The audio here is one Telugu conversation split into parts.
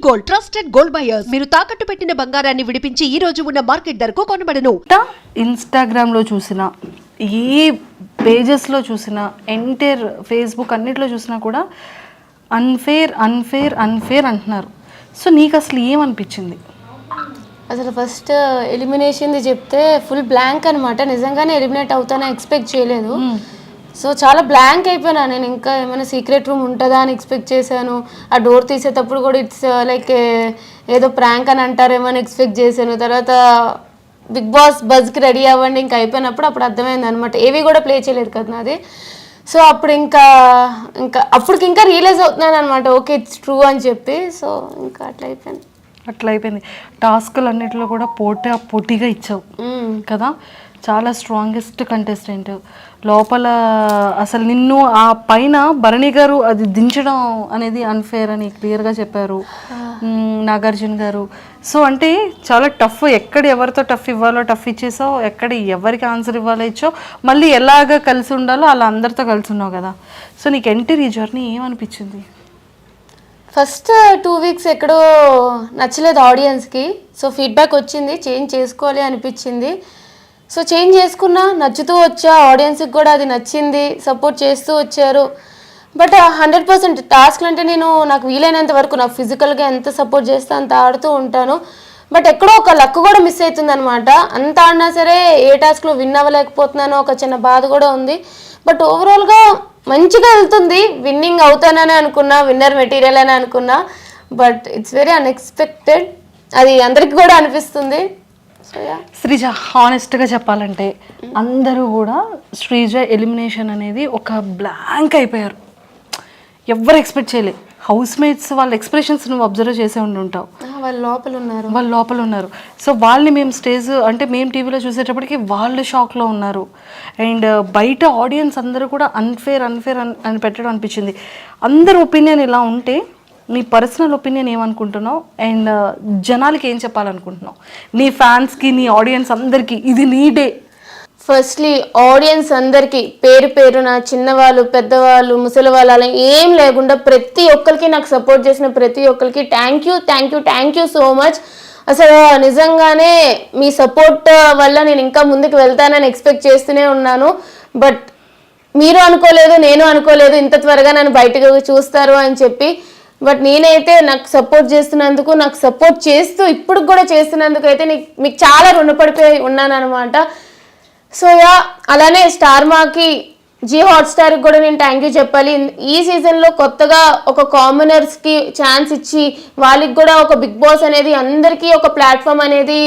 Gold trusted gold buyers. మీరు తాకట్టు పెట్టిన బంగారాన్ని విడిపించి ఈ రోజు ఉన్న మార్కెట్ ధరకు కొనబడను. ఇన్స్టాగ్రామ్ లో చూసినా, ఏ పేజెస్ లో చూసినా, ఎంటైర్ ఫేస్బుక్ అన్నిట్లో చూసినా కూడా అన్ఫేర్ అన్ఫేర్ అన్ఫేర్ అంటున్నారు. సో నీకు అసలు ఏమనిపించింది? అసలు ఫస్ట్ ఎలిమినేషన్ది చెప్తే ఫుల్ బ్లాంక్ అనమాట. నిజంగానే ఎలిమినేట్ అవుతానని ఎక్స్పెక్ట్ చేయలేదు. సో చాలా బ్లాంక్ అయిపోయినా. నేను ఇంకా ఏమైనా సీక్రెట్ రూమ్ ఉంటుందా అని ఎక్స్పెక్ట్ చేశాను. ఆ డోర్ తీసేటప్పుడు కూడా ఇట్స్ లైక్ ఏదో ప్రాంక్ అని అంటారేమో అని ఎక్స్పెక్ట్ చేశాను. తర్వాత బిగ్ బాస్ బజ్కి రెడీ అవ్వండి ఇంకా అయిపోయినప్పుడు అప్పుడు అర్థమైంది అనమాట. ఏవి కూడా ప్లే చేయలేదు కదా నాది. సో అప్పుడు ఇంకా అప్పటికి ఇంకా రియలైజ్ అవుతున్నాను అనమాట, ఓకే ఇట్స్ ట్రూ అని చెప్పి. సో ఇంకా అట్లా అయిపోయింది. టాస్కులు అన్నిటిలో కూడా పోటీగా ఇచ్చావు కదా. చాలా స్ట్రాంగెస్ట్ కంటెస్టెంట్. లోపల అసలు నిన్ను ఆ పైన భరణి గారు అది దించడం అనేది అన్ఫేర్ అని క్లియర్గా చెప్పారు నాగార్జున గారు. సో అంటే చాలా టఫ్. ఎక్కడ ఎవరితో టఫ్ ఇవ్వాలో టఫ్ ఇచ్చేసావు, ఎక్కడ ఎవరికి ఆన్సర్ ఇవ్వాలో ఇచ్చావు, మళ్ళీ ఎలాగ కలిసి ఉండాలో అలా అందరితో కలిసి ఉన్నావు కదా. సో నీకు ఎంటర్ ఈ జర్నీ ఏమనిపించింది? ఫస్ట్ 2 వీక్స్ ఎక్కడో నచ్చలేదు ఆడియన్స్కి. సో ఫీడ్బ్యాక్ వచ్చింది, చేంజ్ చేసుకోవాలి అనిపించింది. సో చేంజ్ చేసుకున్నా, నచ్చుతూ వచ్చా, ఆడియన్స్కి కూడా అది నచ్చింది, సపోర్ట్ చేస్తూ వచ్చారు. బట్ 100% టాస్క్లు అంటే నాకు వీలైనంత వరకు నాకు ఫిజికల్గా ఎంత సపోర్ట్ చేస్తే అంత ఆడుతూ ఉంటాను. బట్ ఎక్కడో ఒక లక్ కూడా మిస్ అవుతుంది అనమాట. అంత ఆడినా సరే ఏ టాస్క్లో విన్ అవ్వలేకపోతున్నానో ఒక చిన్న బాధ కూడా ఉంది. బట్ ఓవరాల్గా మంచిగా వెళ్తుంది. విన్నింగ్ అవుతానని అనుకున్నా, విన్నర్ మెటీరియల్ అని అనుకున్నా. But it's very unexpected. అది అందరికి కూడా అనిపిస్తుంది. శ్రీజ, హానెస్ట్గా చెప్పాలంటే అందరూ కూడా శ్రీజ ఎలిమినేషన్ అనేది ఒక బ్లాంక్ అయిపోయారు. ఎవరు ఎక్స్పెక్ట్ చేయలే. హౌస్ మేట్స్ వాళ్ళ ఎక్స్ప్రెషన్స్ నువ్వు అబ్జర్వ్ చేసే ఉంటావు. వాళ్ళు లోపల ఉన్నారు. సో వాళ్ళని మేము టీవీలో చూసేటప్పటికి వాళ్ళు షాక్లో ఉన్నారు. అండ్ బయట ఆడియన్స్ అందరూ కూడా అన్ఫేర్ అని పెట్టడం అనిపించింది. అందరి ఒపీనియన్ ఇలా ఉంటే నీ పర్సనల్ ఒపీనియన్ ఏమనుకుంటున్నావు అండ్ జనాలకి ఏం చెప్పాలనుకుంటున్నావు? నీ ఫ్యాన్స్కి, నీ ఆడియన్స్ అందరికీ ఇది నీ డే. ఫస్ట్లీ ఆడియన్స్ అందరికీ పేరున చిన్నవాళ్ళు, పెద్దవాళ్ళు, ముసలి వాళ్ళు అలా ఏం లేకుండా ప్రతి ఒక్కరికి నాకు సపోర్ట్ చేసిన ప్రతి ఒక్కరికి థ్యాంక్ యూ సో మచ్. అసలు నిజంగానే మీ సపోర్ట్ వల్ల నేను ఇంకా ముందుకు వెళ్తానని ఎక్స్పెక్ట్ చేస్తూనే ఉన్నాను. బట్ మీరు అనుకోలేదు, నేను అనుకోలేదు ఇంత త్వరగా నన్ను బయటకు చూస్తారు అని చెప్పి. బట్ నేనైతే నాకు సపోర్ట్ చేస్తున్నందుకు, నాకు సపోర్ట్ చేస్తూ ఇప్పుడు కూడా చేస్తున్నందుకు అయితే మీకు చాలా రుణపడిపోయి ఉన్నాను అనమాట. సో అలానే స్టార్ మాకి, జీ హాట్స్టార్కి కూడా నేను థ్యాంక్ యూ చెప్పాలి. ఈ సీజన్లో కొత్తగా ఒక కామనర్స్కి ఛాన్స్ ఇచ్చి వాళ్ళకి కూడా ఒక బిగ్ బాస్ అనేది అందరికీ ఒక ప్లాట్ఫామ్ అనేది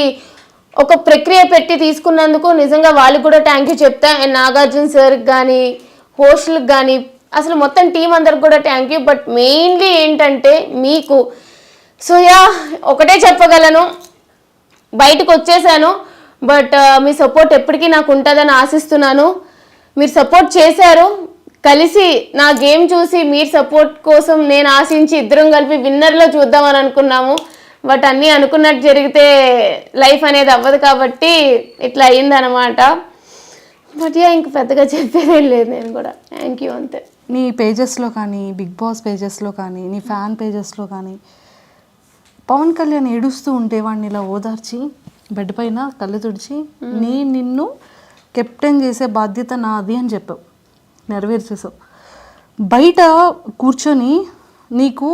ఒక ప్రక్రియ పెట్టి తీసుకున్నందుకు నిజంగా వాళ్ళకి కూడా థ్యాంక్ యూ చెప్తా. అండ్ నాగార్జున సార్కి కానీ, హోస్ట్లకు కానీ, అసలు మొత్తం టీం అందరికి కూడా థ్యాంక్ యూ. బట్ మెయిన్లీ ఏంటంటే మీకు. సో ఒకటే చెప్పగలను, బయటకు వచ్చేసాను. బట్ మీ సపోర్ట్ ఎప్పటికీ నాకు ఉంటుందని ఆశిస్తున్నాను. మీరు సపోర్ట్ చేశారు, కలిసి నా గేమ్ చూసి మీరు సపోర్ట్ కోసం నేను ఆశించి ఇద్దరం కలిపి విన్నర్లో చూద్దామని అనుకున్నాము. బట్ అన్నీ అనుకున్నట్టు జరిగితే లైఫ్ అనేది అవ్వదు కాబట్టి ఇట్లా అయ్యిందనమాట. బట్ ఇంక పెద్దగా చెప్పేదేం లేదు. నేను కూడా థ్యాంక్ యూ అంతే. నీ పేజెస్లో కానీ, బిగ్ బాస్ పేజెస్లో కానీ, నీ ఫ్యాన్ పేజెస్లో కానీ పవన్ కళ్యాణ్ ఏడుస్తూ ఉంటే వాడిని ఇలా ఓదార్చి బెడ్ పైన కళ్ళు తుడిచి నిన్ను కెప్టెన్ చేసే బాధ్యత నాది అని చెప్పావు, నెరవేర్చేసావు. బయట కూర్చొని నీకు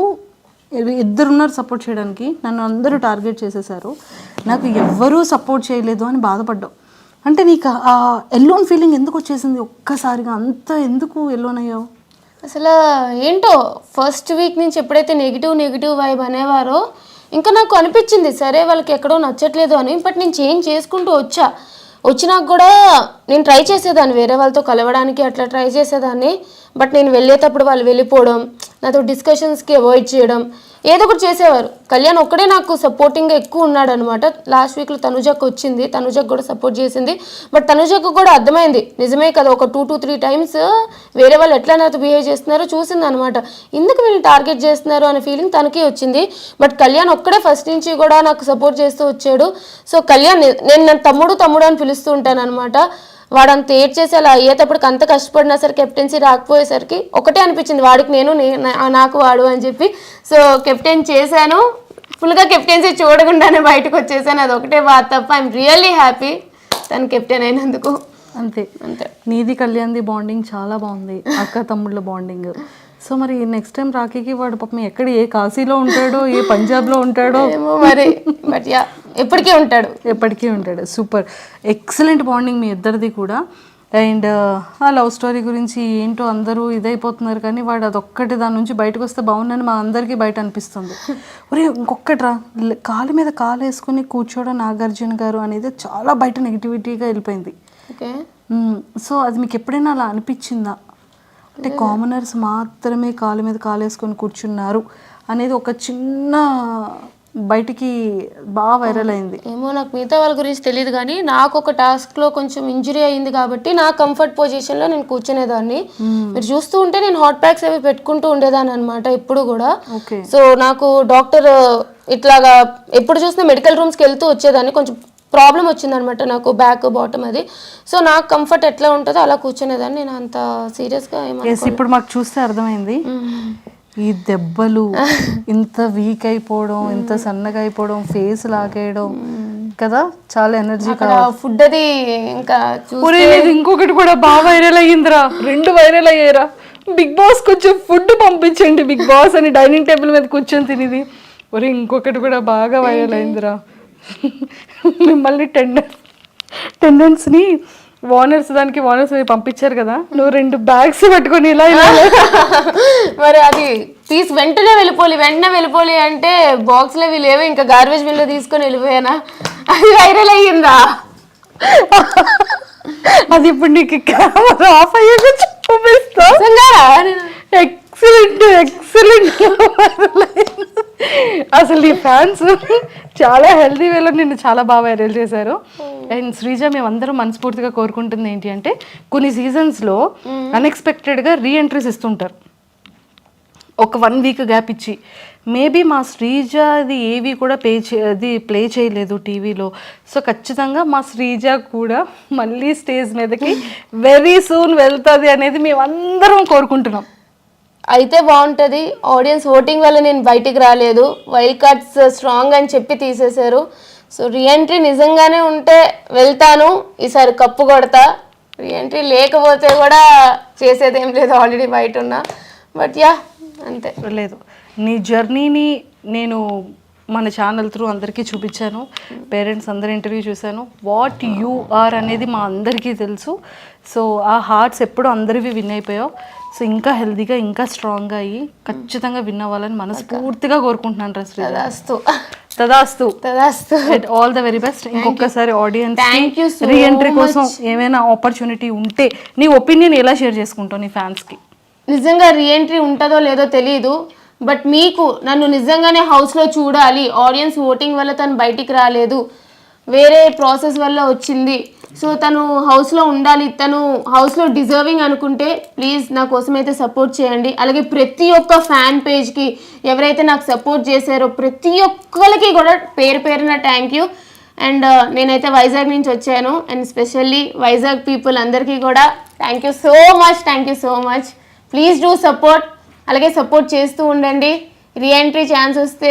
ఇద్దరున్నారు సపోర్ట్ చేయడానికి, నన్ను అందరూ టార్గెట్ చేసేసారు, నాకు ఎవ్వరూ సపోర్ట్ చేయలేదు అని బాధపడ్డావు. అంటే నీకు ఆ ఎల్లోన్ ఫీలింగ్ ఎందుకు వచ్చేసింది ఒక్కసారిగా? అంత ఎందుకు ఎల్లోన్ అయ్యావు? అసలు ఏంటో ఫస్ట్ వీక్ నుంచి ఎప్పుడైతే నెగిటివ్ వైబ్ అనేవారో ఇంకా నాకు అనిపించింది సరే వాళ్ళకి ఎక్కడో నచ్చట్లేదు అని. బట్ నేను చేంజ్ చేసుకుంటూ వచ్చినాక కూడా నేను ట్రై చేసేదాన్ని వేరే వాళ్ళతో కలవడానికి, అట్లా ట్రై చేసేదాన్ని. బట్ నేను వెళ్ళేటప్పుడు వాళ్ళు వెళ్ళిపోవడం, నాతో డిస్కషన్స్కి అవాయిడ్ చేయడం, ఏదో ఒకటి చేసేవారు. కళ్యాణ్ ఒక్కడే నాకు సపోర్టింగ్గా ఎక్కువ ఉన్నాడు అనమాట. లాస్ట్ వీక్లో తనుజకు వచ్చింది, తనుజకు కూడా సపోర్ట్ చేసింది. బట్ తనుజకు కూడా అర్థమైంది నిజమే కదా, ఒక 2 to 3 times వేరే వాళ్ళు ఎట్లా నాతో బిహేవ్ చేస్తున్నారో చూసింది అనమాట. ఎందుకు వీళ్ళు టార్గెట్ చేస్తున్నారు అనే ఫీలింగ్ తనకే వచ్చింది. బట్ కళ్యాణ్ ఒక్కడే ఫస్ట్ నుంచి కూడా నాకు సపోర్ట్ చేస్తూ వచ్చాడు. సో కళ్యాణ్ నేను నన్ను తమ్ముడు అని పిలుస్తూ ఉంటాను అనమాట. వాడంత ఏడ్ చేసి అలా అయ్యేటప్పటికి అంత కష్టపడినా సరే కెప్టెన్సీ రాకపోయేసరికి ఒకటే అనిపించింది, వాడికి నేను నాకు వాడు అని చెప్పి. సో కెప్టెన్ చేశాను. ఫుల్గా కెప్టెన్సీ చూడకుండానే బయటకు వచ్చేసాను. అది ఒకటే బాధ తప్ప ఐఎమ్ రియల్లీ హ్యాపీ తను కెప్టెన్ అయినందుకు. అంతే అంతే. నీది కళ్యాణ్ది బాండింగ్ చాలా బాగుంది, అక్క తమ్ముళ్ళ బాండింగ్. సో మరి నెక్స్ట్ టైం రాఖీకి వాడు పాపం ఎక్కడ ఏ కాశీలో ఉంటాడో ఏ పంజాబ్లో ఉంటాడో ఏమో మరి, బట్ యా ఎప్పటికీ ఉంటాడు. సూపర్ ఎక్సలెంట్ బాండింగ్ మీ ఇద్దరిది కూడా. అండ్ ఆ లవ్ స్టోరీ గురించి ఏంటో అందరూ ఇదైపోతున్నారు, కానీ వాడు అదొక్కటి దాని నుంచి బయటకు వస్తే బాగుందని మా అందరికీ బయట అనిపిస్తుంది. ఒరే ఇంకొకట్రా, కాలు మీద కాలు వేసుకుని కూర్చోవడం నాగార్జున గారు అనేది చాలా బయట నెగిటివిటీగా వెళ్ళిపోయింది. ఓకే. సో అది మీకు ఎప్పుడైనా అలా అనిపించిందా? అంటే కామనర్స్ మాత్రమే కాలు మీద కాలు వేసుకొని కూర్చున్నారు అనేది ఒక చిన్న బయటికి బాగా వైరల్ అయింది. ఏమో నాకు మిగతా వాళ్ళ గురించి తెలియదు, కానీ నాకు ఒక టాస్క్లో కొంచెం ఇంజరీ అయింది కాబట్టి నా కంఫర్ట్ పొజిషన్లో నేను కూర్చునేదాన్ని. మీరు చూస్తూ ఉంటే నేను హాట్ ప్యాక్స్ అవి పెట్టుకుంటూ ఉండేదాన్ని అనమాట ఎప్పుడు కూడా. సో నాకు డాక్టర్ ఇట్లాగా ఎప్పుడు చూసినా మెడికల్ రూమ్స్కి వెళ్తూ వచ్చేదాన్ని. కొంచెం ప్రాబ్లం వచ్చిందనమాట నాకు, బ్యాక్ బాటమ్ అది. సో నాకు కంఫర్ట్ ఎట్లా ఉంటుందో అలా కూర్చునేదాన్ని. నేను అంత సీరియస్గా ఇప్పుడు మాకు చూస్తే అర్థమైంది ఈ దెబ్బలు, ఇంత వీక్ అయిపోవడం, ఇంత సన్నగా అయిపోవడం, ఫేస్ లాగేయడం కదా, చాలా ఎనర్జీ. ఫుడ్ అది ఇంకా ఇంకొకటి కూడా బాగా వైరల్ అయ్యిందిరా, 2 వైరల్ అయ్యారా. బిగ్ బాస్ కొంచెం ఫుడ్ పంపించండి బిగ్ బాస్ అని డైనింగ్ టేబుల్ మీద కూర్చొని తినేది. ఒరే ఇంకొకటి కూడా బాగా వైరల్ అయిందిరా, మిమ్మల్ని టెండెన్స్ని ఓనర్స్ పంపించారు కదా, నువ్వు 2 బ్యాగ్స్ పట్టుకొని ఇలా మరి అది తీసి వెంటనే వెళ్ళిపోలి అంటే బాక్స్లో అవి లేవు, ఇంకా గార్బేజ్ బిన్లో తీసుకొని వెళ్ళిపోయానా, అది వైరల్ అయ్యిందా? అది ఇప్పుడు నీకు కెమెరా ఆఫ్ అయ్యాక చూపిస్తా. ఎక్సలెంట్ అసలు నీ ఫ్యాన్స్ చాలా హెల్దీ వేలో నిన్ను చాలా బాగా వైరల్ చేశారు. అండ్ శ్రీజ, మేమందరం మనస్ఫూర్తిగా కోరుకుంటుంది ఏంటి అంటే, కొన్ని సీజన్స్లో అన్ఎక్స్పెక్టెడ్గా రీఎంట్రీస్ ఇస్తుంటారు, ఒక 1 వీక్ గ్యాప్ ఇచ్చి. మేబీ మా శ్రీజ అది ఏవి కూడా ప్లే చేయలేదు టీవీలో. సో ఖచ్చితంగా మా శ్రీజ కూడా మళ్ళీ స్టేజ్ మీదకి వెరీ సూన్ వెళ్తుంది అనేది మేమందరం కోరుకుంటున్నాం. అయితే బాగుంటుంది. ఆడియన్స్ ఓటింగ్ వల్ల నేను బయటికి రాలేదు, వైల్డ్ కార్డ్స్ స్ట్రాంగ్ అని చెప్పి తీసేశారు. సో రీఎంట్రీ నిజంగానే ఉంటే వెళ్తాను, ఈసారి కప్పు కొడతా. రీఎంట్రీ లేకపోతే కూడా చేసేదేం లేదు, ఆల్రెడీ బయట ఉన్నా. బట్ యా అంతే. లేదు, నీ జర్నీని నేను మన ఛానల్ త్రూ అందరికీ చూపించాను, పేరెంట్స్ అందరి ఇంటర్వ్యూ చూశాను. వాట్ యూ ఆర్ అనేది మా అందరికీ తెలుసు. సో ఆ హార్ట్స్ ఎప్పుడు అందరివి విన్ అయిపోయావు. సో ఇంకా హెల్దీగా ఇంకా స్ట్రాంగ్గా అయ్యి ఖచ్చితంగా విన్ అవ్వాలని మనస్ఫూర్తిగా కోరుకుంటున్నాను. తదాస్తు. All the very best. ఇంకొకసారి ఆడియన్స్ రీఎంట్రీ కోసం ఏమైనా ఆపర్చునిటీ ఉంటే నీ ఒపీనియన్ ఎలా షేర్ చేసుకుంటావు నీ ఫ్యాన్స్కి? నిజంగా రీఎంట్రీ ఉంటుందో లేదో తెలియదు, బట్ మీకు నన్ను నిజంగానే హౌస్లో చూడాలి, ఆడియన్స్ ఓటింగ్ వల్ల తను బయటికి రాలేదు, వేరే ప్రాసెస్ వల్ల వచ్చింది, సో తను హౌస్లో ఉండాలి, తను హౌస్లో డిజర్వింగ్ అనుకుంటే ప్లీజ్ నా కోసం అయితే సపోర్ట్ చేయండి. అలాగే ప్రతి ఒక్క ఫ్యాన్ పేజ్కి ఎవరైతే నాకు సపోర్ట్ చేశారో ప్రతి ఒక్కరికి కూడా పేరున థ్యాంక్ యూ. అండ్ నేనైతే వైజాగ్ నుంచి వచ్చాను, అండ్ స్పెషల్లీ వైజాగ్ పీపుల్ అందరికీ కూడా thank you so much. Please do support. అలాగే సపోర్ట్ చేస్తూ ఉండండి. రీఎంట్రీ ఛాన్స్ వస్తే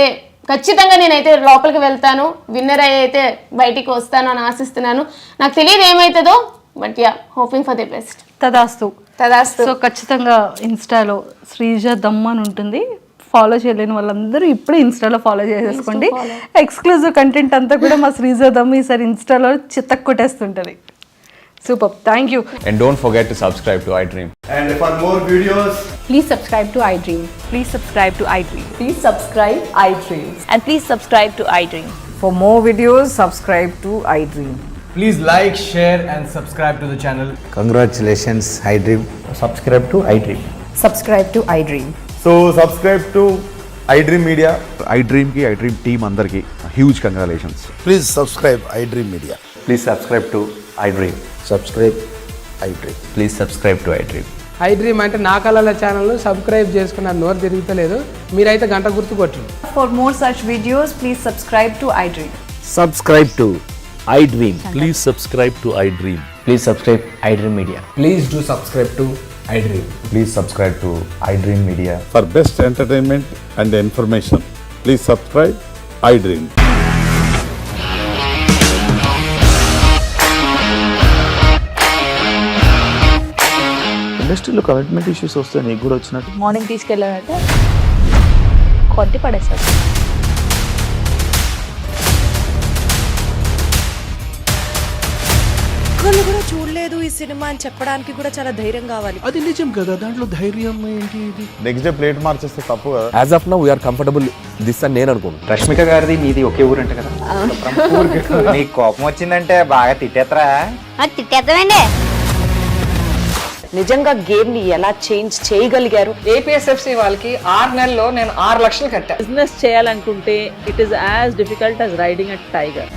ఖచ్చితంగా నేనైతే లోపలికి వెళ్తాను, విన్నర్ అయితే బయటికి వస్తాను అని ఆశిస్తున్నాను. నాకు తెలియదు ఏమవుతుందో, but yeah hoping for the best. తదాస్తు. సో ఖచ్చితంగా ఇన్స్టాలో శ్రీజ దమ్ అని ఉంటుంది, ఫాలో చేయలేని వాళ్ళందరూ ఇప్పుడే ఇన్స్టాలో ఫాలో చేసేసుకోండి. ఎక్స్క్లూజివ్ కంటెంట్ అంతా కూడా మా శ్రీజ దమ్ ఈసారి ఇన్స్టాలో చిత్తకు కొట్టేస్తుంటుంది. Super. Thank you. And don't forget to subscribe to iDream. And for more videos, please subscribe to iDream. Please subscribe to iDream. Please subscribe iDream. And please subscribe to iDream. For more videos, subscribe to iDream. please like, share and subscribe to the channel. Congratulations, iDream. Subscribe to iDream. Subscribe to iDream. So subscribe to iDream Media. iDream ki iDream team andarki huge congratulations. Please subscribe iDream Media. Please subscribe to iDream. Subscribe iDream. Please subscribe to iDream. iDream అంటే నా కళల ఛానల్ను సబ్స్క్రైబ్ చేసుకున్నారు, నోరు తిరుగుతలేదు, మీరైతే గంట గుర్తు కొట్టండి. For more such videos, please subscribe to iDream. Subscribe to iDream. Please subscribe to iDream. Please subscribe iDream Media. Please do subscribe to iDream. Please subscribe to iDream Media. For best entertainment and information, please subscribe iDream. ఇండస్ట్రీలో కమిట్మెంట్ ఇష్యూస్ వస్తే నీకు కూడా వచ్చినట్టు మార్నింగ్ తీసుకెళ్ళాలంటే కొట్టి పడేస్తారు. ఒక్కళ్ళు కూడా చూడలేదు ఈ సినిమా అని చెప్పడానికి కూడా చాలా ధైర్యం కావాలి. అది నిజం కదా, దాంట్లో ధైర్యం ఏంటి ఇది? నెక్స్ట్ డే ప్లేట్ మార్చేస్తే తప్పు కదా. As of now, we are comfortable this అని నేను అనుకుంటున్నాను. రష్మిక గారిది మీది ఒకే ఊరు అంట కదా. నీకు కోపం వచ్చిందంటే బాగా తిట్టేత్తరా? తిట్టేద్దామండి. నిజంగా గేమ్ ని ఎలా చేంజ్ చేయగలిగారు? ఏపీఎస్ఎఫ్సి వాళ్ళకి 6 నెలల్లో నేను 6 లక్షలు కట్టా. బిజినెస్ చేయాలనుకుంటే it is as difficult as riding a tiger.